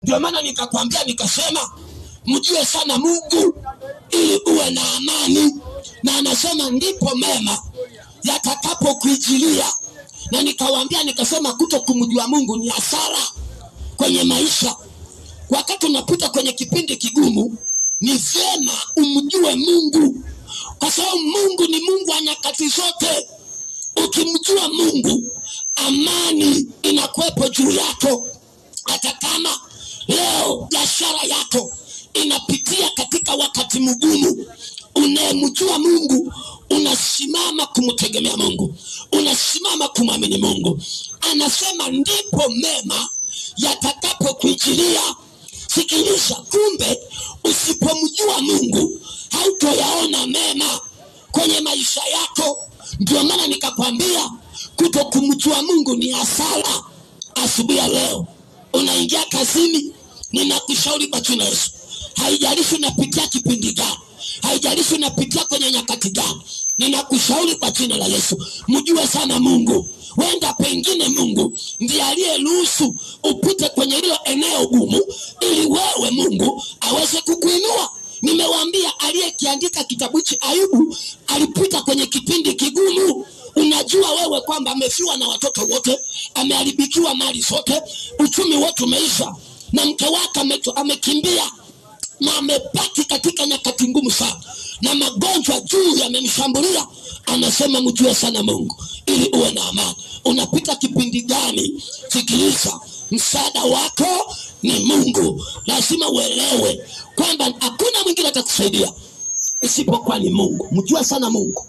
Ndio maana nikakwambia nikasema mjue sana Mungu ili uwe na amani, na anasema ndipo mema yatakapokujilia. Na nikawaambia nikasema kutokumjua Mungu ni hasara kwenye maisha. Wakati unapita kwenye kipindi kigumu, ni vyema umjue Mungu, kwa sababu Mungu ni Mungu wa nyakati zote. Ukimjua Mungu, amani inakuwepo juu yako. Hata kama leo biashara yako inapitia katika wakati mgumu, unayemjua Mungu unasimama kumtegemea Mungu, unasimama kumwamini Mungu. Anasema ndipo mema yatakapokujilia. Sikiliza, kumbe usipomjua Mungu hautoyaona mema kwenye maisha yako. Ndio maana nikakwambia kutokumjua Mungu ni hasara. Asubuhi ya leo unaingia kazini, ninakushauri kwa jina la Yesu, haijalishi unapitia kipindi gani, haijalishi unapitia kwenye nyakati gani, ninakushauri kwa jina la Yesu mjue sana Mungu. Wenda pengine Mungu ndiye aliyeruhusu upite kwenye hilo eneo gumu ili wewe Mungu aweze kukuinua. Nimewaambia aliyekiandika kitabu hichi Ayubu alipita kwenye kipindi kigumu. Unajua wewe kwamba amefiwa na watoto wote, ameharibikiwa mali zote, uchumi wote umeisha, na mke wake amekimbia, na amebaki katika nyakati ngumu sana, na magonjwa juu yamemshambulia. Anasema mjue sana Mungu ili uwe na amani. Unapita kipindi gani? Sikiliza, msaada wako ni Mungu. Lazima uelewe kwamba hakuna mwingine atakusaidia isipokuwa ni Mungu. Mjue sana Mungu.